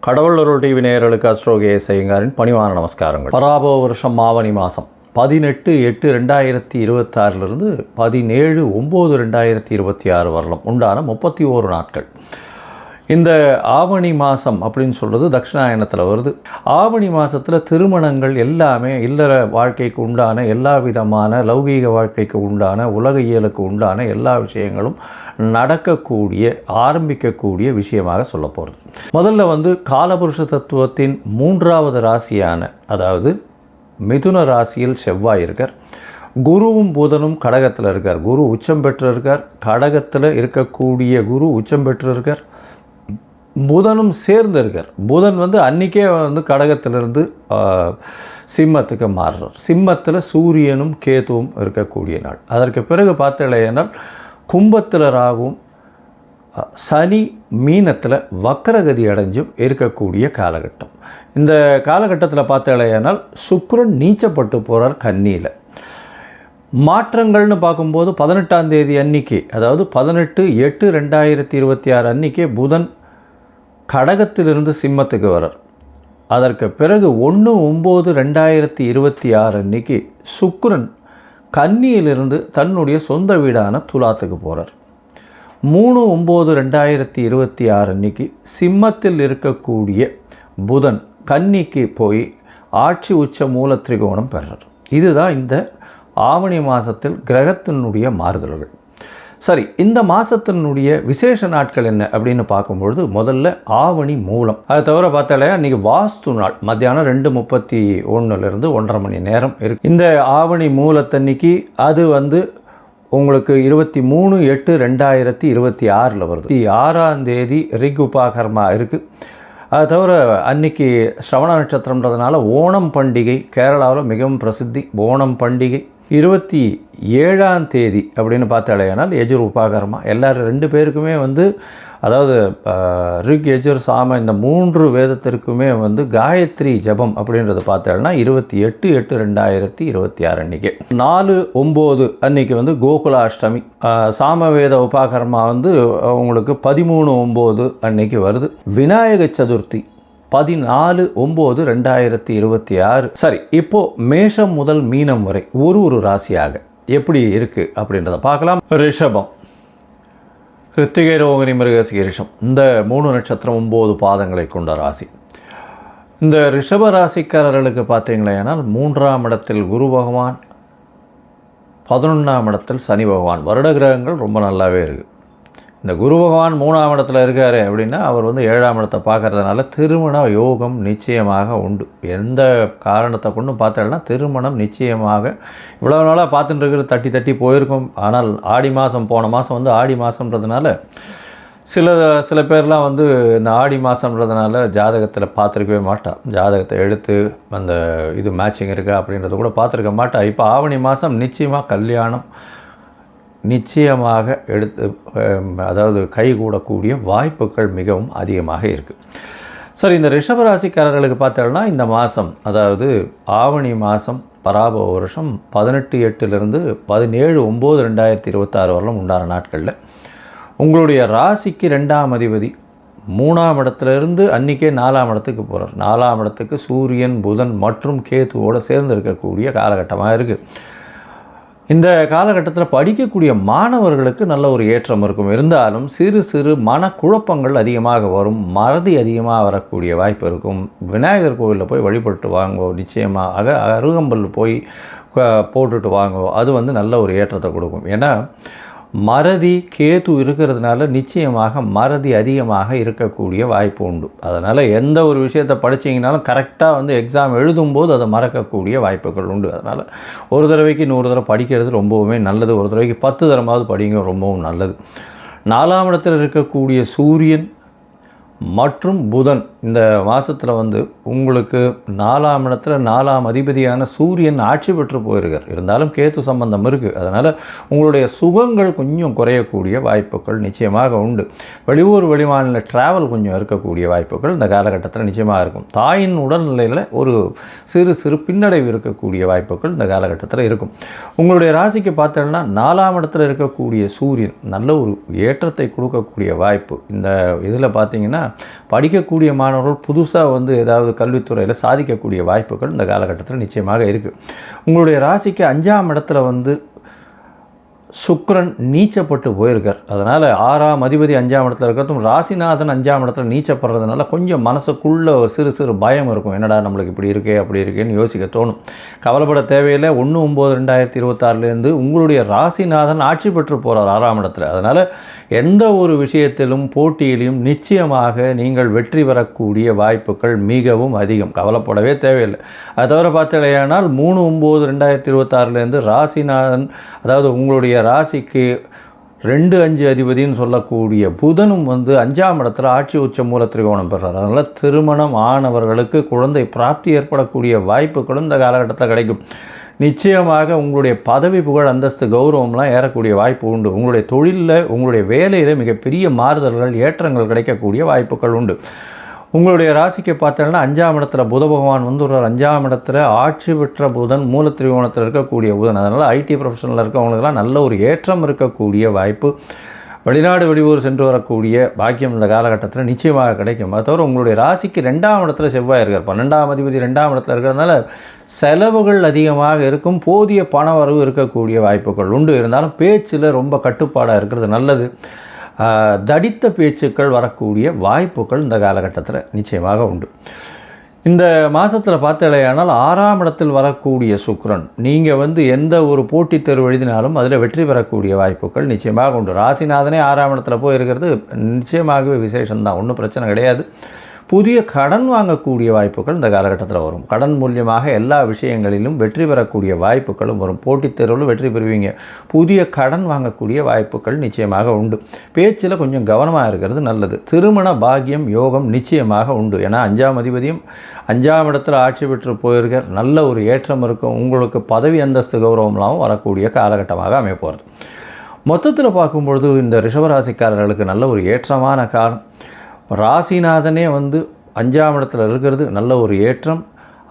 கடவுள் அருள் டிவி நேயர்களுக்கு அஸ்ட்ரோகே செய்யுங்காரின் பணிவான நமஸ்காரங்கள். பராபவ வருஷம் ஆவணி மாதம் 18/8/2026 17/9/2026 வரலாம் உண்டான 31 நாட்கள். இந்த ஆவணி மாதம் அப்படின்னு சொல்கிறது தட்சிணாயனத்தில் வருது. ஆவணி மாதத்தில் திருமணங்கள் எல்லாமே இல்லற வாழ்க்கைக்கு உண்டான எல்லா விதமான லௌகீக வாழ்க்கைக்கு உண்டான உலக இயலுக்கு உண்டான எல்லா விஷயங்களும் நடக்கக்கூடிய ஆரம்பிக்கக்கூடிய விஷயமாக சொல்ல போகிறது. முதல்ல காலபுருஷ தத்துவத்தின் 3வது ராசியான அதாவது மிதுன ராசியில் செவ்வாய் இருக்கார். குருவும் புதனும் கடகத்தில் இருக்கார். குரு உச்சம் பெற்று இருக்கார். கடகத்தில் இருக்கக்கூடிய குரு உச்சம் பெற்று இருக்கார். புதனும் சேர்ந்து இருக்கார். புதன் அன்றைக்கே கடகத்திலிருந்து சிம்மத்துக்கு மாறுறார். சிம்மத்தில் சூரியனும் கேதுவும் இருக்கக்கூடிய நாள். அதற்கு பிறகு பார்த்தீங்கன்னா கும்பத்தில் ராகுவும் சனி மீனத்தில் வக்கரகதி அடைஞ்சும் இருக்கக்கூடிய காலகட்டம். இந்த காலகட்டத்தில் பார்த்தீங்கன்னா சுக்கிரன் நீச்சப்பட்டு போகிறார் கன்னியில். மாற்றங்கள்னு பார்க்கும்போது 18ஆம் தேதி அன்னைக்கு, அதாவது 18/8/2026 அன்றைக்கே புதன் கடகத்திலிருந்து சிம்மத்துக்கு வரார். அதற்கு பிறகு 1/9/2026 அன்றைக்கி சுக்கிரன் கன்னியிலிருந்து தன்னுடைய சொந்த வீடான துலாத்துக்கு போகிறார். 3/9/2026 அன்றைக்கி சிம்மத்தில் இருக்கக்கூடிய புதன் கன்னிக்கு போய் ஆட்சி உச்ச மூல திரிகோணம் பெறார். இதுதான் இந்த ஆவணி மாதத்தில் கிரகத்தினுடைய மாறுதல்கள். சரி, இந்த மாதத்தினுடைய விசேஷ நாட்கள் என்ன அப்படின்னு பார்க்கும்பொழுது முதல்ல ஆவணி மூலம். அதை தவிர பார்த்தாலே அன்றைக்கி வாஸ்து நாள் மத்தியானம் 2:31 1:30 மணி நேரம் இருக்குது. இந்த ஆவணி மூலத்தன்னைக்கு அது உங்களுக்கு 23/8/2026 வருது. 6ஆம் தேதி ரிக் உபாகர்மா இருக்குது. அது தவிர அன்றைக்கி ஸ்ரவண நட்சத்திரம்ன்றதுனால ஓணம் பண்டிகை கேரளாவில் மிகவும் பிரசித்தி. ஓணம் பண்டிகை 27ஆம் தேதி அப்படின்னு பார்த்தாலேனால் எஜுர் உபாகரமா எல்லாரும் 2 பேருக்குமே அதாவது ரிக் எஜுர் சாம இந்த 3 வேதத்திற்குமே காயத்ரி ஜபம் அப்படின்றது பார்த்தாலும்னா 28/8/2026 அன்றைக்கி 4/9 அன்றைக்கி கோகுலாஷ்டமி. சாமவேத உபாகரமா உங்களுக்கு 13/9 அன்றைக்கி வருது. விநாயக சதுர்த்தி 14/9/2026. சரி, இப்போது மேஷம் முதல் மீனம் வரை ஒரு ராசியாக எப்படி இருக்குது அப்படின்றத பார்க்கலாம். ரிஷபம், கிருத்திகை, ரோகிணி, மிருகசீரிஷம் இந்த 3 நட்சத்திரம் 9 பாதங்களை கொண்ட ராசி. இந்த ரிஷப ராசிக்காரர்களுக்கு பார்த்தீங்களேனால் 3ஆம் இடத்தில் குரு பகவான், 11ஆம் இடத்தில் சனி பகவான். வருட கிரகங்கள் ரொம்ப நல்லாவே இருக்குது. இந்த குரு பகவான் 3ஆம் இடத்துல இருக்கார் அப்படின்னா அவர் 7ஆம் இடத்தை பார்க்கறதுனால திருமண யோகம் நிச்சயமாக உண்டு. எந்த காரணத்தை கொண்டு பார்த்தோம்னா திருமணம் நிச்சயமாக இவ்வளோ நாளாக பார்த்துட்டு இருக்கிறது தட்டி போயிருக்கும். ஆனால் ஆடி மாதம், போன மாதம் ஆடி மாதம்ன்றதுனால சில பேர்லாம் இந்த ஆடி மாதம்ன்றதுனால ஜாதகத்தில் பார்த்துருக்கவே மாட்டா. ஜாதகத்தை எடுத்து அந்த இது மேட்சிங் இருக்கா அப்படின்றத கூட பார்த்துருக்க மாட்டா. இப்போ ஆவணி மாதம் நிச்சயமாக கல்யாணம் நிச்சயமாக அதாவது கைகூடக்கூடிய வாய்ப்புகள் மிகவும் அதிகமாக இருக்குது. சரி, இந்த ரிஷபராசிக்காரர்களுக்கு பார்த்தோம்னா இந்த மாதம் அதாவது ஆவணி மாதம் பராபவ வருஷம் 18/8 17/9/2026 வரலாம் உண்டான நாட்களில் உங்களுடைய ராசிக்கு 2ஆம் அதிபதி 3ஆம் இடத்துலேருந்து அன்றைக்கே 4ஆம் இடத்துக்கு போகிறார். 4ஆம் இடத்துக்கு சூரியன், புதன் மற்றும் கேதுவோடு சேர்ந்து இருக்கக்கூடிய காலகட்டமாக இருக்குது. இந்த காலகட்டத்தில் படிக்கக்கூடிய மாணவர்களுக்கு நல்ல ஒரு ஏற்றம் இருக்கும். இருந்தாலும் சிறு மனக்குழப்பங்கள் அதிகமாக வரும். மறதி அதிகமாக வரக்கூடிய வாய்ப்பு இருக்கும். விநாயகர் கோவிலில் போய் வழிபட்டு வாங்கோ. நிச்சயமாக அருகம்பல் போய் போட்டுட்டு வாங்கோ. அது நல்ல ஒரு ஏற்றத்தை கொடுக்கும். ஏன்னா மறதி கேது இருக்கிறதுனால நிச்சயமாக மறதி அதிகமாக இருக்கக்கூடிய வாய்ப்பு உண்டு. அதனால் எந்த ஒரு விஷயத்தை படித்தீங்கனாலும் கரெக்டாக எக்ஸாம் எழுதும்போது அதை மறக்கக்கூடிய வாய்ப்புகள் உண்டு. அதனால் ஒரு தடவைக்கு 100 தடவை படிக்கிறது ரொம்பவுமே நல்லது. ஒரு தடவைக்கு 10 தடவையாவது படிங்க, ரொம்பவும் நல்லது. 4ஆம் இடத்தில் இருக்கக்கூடிய சூரியன் மற்றும் புதன் இந்த மாதத்தில் உங்களுக்கு 4ஆம் இடத்துல 4ஆம் அதிபதியான சூரியன் ஆட்சி பெற்று போயிருக்கார். இருந்தாலும் கேத்து சம்பந்தம் இருக்குது. அதனால் உங்களுடைய சுகங்கள் கொஞ்சம் குறையக்கூடிய வாய்ப்புகள் நிச்சயமாக உண்டு. வெளியூர் வெளிமாநில ட்ராவல் கொஞ்சம் இருக்கக்கூடிய வாய்ப்புகள் இந்த காலகட்டத்தில் நிச்சயமாக இருக்கும். தாயின் உடல்நிலையில் ஒரு சிறு பின்னடைவு இருக்கக்கூடிய வாய்ப்புகள் இந்த காலகட்டத்தில் இருக்கும். உங்களுடைய ராசிக்கு பார்த்தோம்னா 4ஆம் இடத்துல இருக்கக்கூடிய சூரியன் நல்ல ஒரு ஏற்றத்தை கொடுக்கக்கூடிய வாய்ப்பு. இந்த இதில் பார்த்தீங்கன்னா படிக்கக்கூடிய மாணவர்கள் மாணவர்கள் புதுசாக ஏதாவது கல்வித்துறையில் சாதிக்கக்கூடிய வாய்ப்புகள் இந்த காலகட்டத்தில் நிச்சயமாக இருக்குது. உங்களுடைய ராசிக்கு 5ஆம் இடத்துல சுக்கிரன் நீச்சப்பட்டு போயிருக்கார். அதனால் 6ஆம் அதிபதி 5ஆம் இடத்துல இருக்கிறதும் ராசிநாதன் 5ஆம் இடத்துல நீச்சப்படுறதுனால கொஞ்சம் மனசுக்குள்ளே ஒரு சிறு சிறு பயம் இருக்கும். என்னடா நம்மளுக்கு இப்படி இருக்கே அப்படி இருக்கேன்னு யோசிக்க தோணும். கவலைப்பட தேவையில்லை. 1/9/2026 உங்களுடைய ராசிநாதன் ஆட்சி பெற்று போகிறார் 6ஆம் இடத்துல. அதனால் எந்த ஒரு விஷயத்திலும் போட்டியிலும் நிச்சயமாக நீங்கள் வெற்றி பெறக்கூடிய வாய்ப்புகள் மிகவும் அதிகம். கவலைப்படவே தேவையில்லை. அது தவிர பார்த்தீங்கன்னா 3/9/2026 ராசிநாதன், அதாவது உங்களுடைய ராசிக்கு 2-5 அதிபதினு சொல்லக்கூடிய புதனும் 5ஆம் இடத்துல ஆட்சி உச்ச மூல திரிகோணம் பெறுறார். அதனால் திருமணம் ஆனவர்களுக்கு குழந்தை பிராப்தி ஏற்படக்கூடிய வாய்ப்புகளும் இந்த காலகட்டத்தில் கிடைக்கும். நிச்சயமாக உங்களுடைய பதவி புகழ் அந்தஸ்து கௌரவம்லாம் ஏறக்கூடிய வாய்ப்பு உண்டு. உங்களுடைய தொழிலில் உங்களுடைய வேலையில் மிகப்பெரிய மாறுதல்கள் ஏற்றங்கள் கிடைக்கக்கூடிய வாய்ப்புகள் உண்டு. உங்களுடைய ராசிக்கு பார்த்தீங்கன்னா 5ஆம் இடத்துல புத பகவான் ஒரு 5ஆம் இடத்துல ஆட்சி பெற்ற புதன் மூல திரிகோணத்தில் இருக்கக்கூடிய புதன். அதனால் ஐடி ப்ரொஃபஷனில் இருக்கவங்களுக்கெல்லாம் நல்ல ஒரு ஏற்றம் இருக்கக்கூடிய வாய்ப்பு, வெளிநாடு வெளியூர் சென்று வரக்கூடிய பாக்கியம் இந்த காலகட்டத்தில் நிச்சயமாக கிடைக்கும். அது தவிர உங்களுடைய ராசிக்கு 2ஆம் இடத்துல செவ்வாய் இருக்கார். 12ஆம் அதிபதி 2ஆம் இடத்துல இருக்கிறதுனால செலவுகள் அதிகமாக இருக்கும். போதிய பண வரவு இருக்கக்கூடிய வாய்ப்புகள் உண்டு. இருந்தாலும் பேச்சில் ரொம்ப கட்டுப்பாடாக இருக்கிறது நல்லது. தடித்த பேச்சுக்கள் வரக்கூடிய வாய்ப்புகள் இந்த காலகட்டத்தில் நிச்சயமாக உண்டு. இந்த மாதத்தில் பார்த்தீங்கன்னா 6ஆம் இடத்தில் வரக்கூடிய சுக்கிரன் நீங்கள் எந்த ஒரு போட்டித் தேர்வு எழுதினாலும் அதில் வெற்றி பெறக்கூடிய வாய்ப்புகள் நிச்சயமாக உண்டு. ராசிநாதனே 6ஆம் இடத்துல போய் இருக்கிறது நிச்சயமாகவே விசேஷம்தான், ஒன்றும் பிரச்சனை கிடையாது. புதிய கடன் வாங்கக்கூடிய வாய்ப்புகள் இந்த காலகட்டத்தில் வரும். கடன் மூலியமாக எல்லா விஷயங்களிலும் வெற்றி பெறக்கூடிய வாய்ப்புகளும் வரும். போட்டித் தேர்வில் வெற்றி பெறுவீங்க. புதிய கடன் வாங்கக்கூடிய வாய்ப்புகள் நிச்சயமாக உண்டு. பேச்சில் கொஞ்சம் கவனமாக இருக்கிறது நல்லது. திருமண பாக்கியம் யோகம் நிச்சயமாக உண்டு. ஏன்னா 5ஆம் அதிபதியும் 5ஆம் இடத்துல ஆட்சி பெற்று போயிருக்க நல்ல ஒரு ஏற்றம் இருக்கும். உங்களுக்கு பதவி அந்தஸ்து கௌரவம்லாம் வரக்கூடிய காலகட்டமாக அமைய போகிறது. மொத்தத்தில் பார்க்கும்பொழுது இந்த ரிஷபராசிக்காரர்களுக்கு நல்ல ஒரு ஏற்றமான காலம். ராசிநாதனே 5ஆம் இடத்துல இருக்கிறது நல்ல ஒரு ஏற்றம்.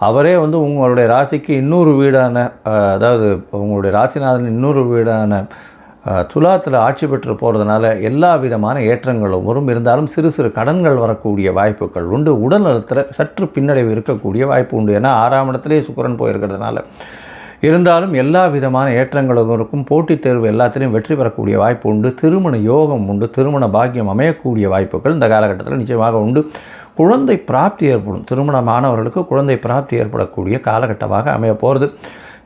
அவரே உங்களுடைய ராசிக்கு இன்னொரு வீடான, அதாவது உங்களுடைய ராசிநாதன் இன்னொரு வீடான துலாத்தில் ஆட்சி பெற்று போகிறதுனால எல்லா விதமான ஏற்றங்களும் வரும். இருந்தாலும் சிறு சிறு கடன்கள் வரக்கூடிய வாய்ப்புகள் உண்டு. உடல் நலத்தில் சற்று பின்னடைவு இருக்கக்கூடிய வாய்ப்பு உண்டு. ஏன்னா 6ஆம் இடத்துலேயே சுக்கிரன் போயிருக்கிறதுனால. இருந்தாலும் எல்லா விதமான ஏற்றங்களும் இருக்கும். போட்டித் தேர்வு எல்லாத்திலையும் வெற்றி பெறக்கூடிய வாய்ப்பு உண்டு. திருமண யோகம் உண்டு. திருமண பாக்கியம் அமையக்கூடிய வாய்ப்புகள் இந்த காலகட்டத்தில் நிச்சயமாக உண்டு. குழந்தை பிராப்தி ஏற்படும். திருமணமானவர்களுக்கு குழந்தை பிராப்தி ஏற்படக்கூடிய காலகட்டமாக அமைய போகிறது.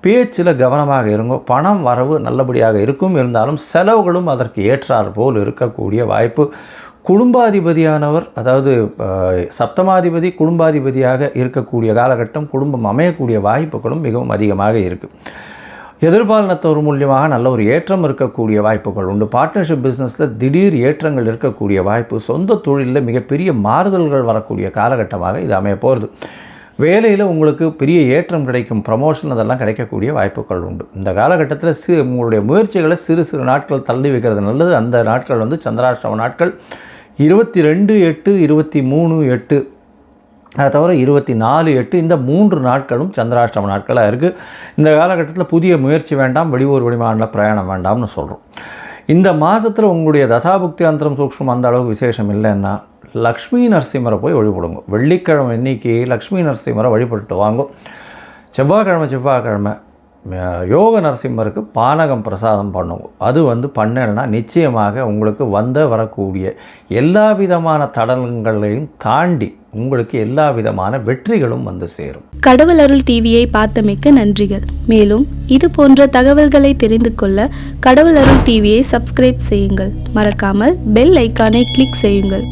பேச்சில் கவனமாக இருங்கோ. பணம் வரவு நல்லபடியாக இருக்கும். இருந்தாலும் செலவுகளும் அதற்கு ஏற்றார் போல் இருக்கக்கூடிய வாய்ப்பு. குடும்பாதிபதியானவர், அதாவது சப்தமாதிபதி குடும்பாதிபதியாக இருக்கக்கூடிய காலகட்டம், குடும்பம் அமையக்கூடிய வாய்ப்புகளும் மிகவும் அதிகமாக இருக்குது. எதிர்பாலினத்தவர் மூலியமாக நல்ல ஒரு ஏற்றம் இருக்கக்கூடிய வாய்ப்புகள் உண்டு. பார்ட்னர்ஷிப் பிஸ்னஸில் திடீர் ஏற்றங்கள் இருக்கக்கூடிய வாய்ப்பு. சொந்த தொழிலில் மிகப்பெரிய மாறுதல்கள் வரக்கூடிய காலகட்டமாக இது அமைய போகிறது. வேலையில் உங்களுக்கு பெரிய ஏற்றம் கிடைக்கும். ப்ரமோஷன் அதெல்லாம் கிடைக்கக்கூடிய வாய்ப்புகள் உண்டு. இந்த காலகட்டத்தில் உங்களுடைய முயற்சிகளை சிறு சிறு நாட்கள் தள்ளி வைக்கிறது நல்லது. அந்த நாட்கள் சந்திராஷ்டம நாட்கள் 22/8, 23/8, அதை தவிர 24/8 இந்த 3 நாட்களும் சந்திராஷ்டம நாட்களாக இருக்குது. இந்த காலகட்டத்தில் புதிய முயற்சி வேண்டாம், வெளியூர் வெளிமாநில பிரயாணம் வேண்டாம்னு சொல்கிறோம். இந்த மாதத்தில் உங்களுடைய தசாபுக்தி அந்தரம் சூக்ஷ்மம் அந்த அளவுக்கு விசேஷம் இல்லைன்னா லக்ஷ்மி நரசிம்மரை போய் வழிபடுங்க. வெள்ளிக்கிழமை இன்னைக்கு லக்ஷ்மி நரசிம்மரை வழிபட்டு வாங்க. செவ்வாய்க்கிழமை யோக நரசிம்மருக்கு பானகம் பிரசாதம் பண்ணுவோம். அது பண்ணலைன்னா நிச்சயமாக உங்களுக்கு வரக்கூடிய எல்லா விதமான தடங்களையும் தாண்டி உங்களுக்கு எல்லா விதமான வெற்றிகளும் சேரும். கடவுள் அருள் டிவியை பார்த்தமைக்கு நன்றிகள். மேலும் இது போன்ற தகவல்களை தெரிந்து கொள்ள கடவுள் அருள் டிவியை சப்ஸ்கிரைப் செய்யுங்கள். மறக்காமல் பெல் ஐக்கானை கிளிக் செய்யுங்கள்.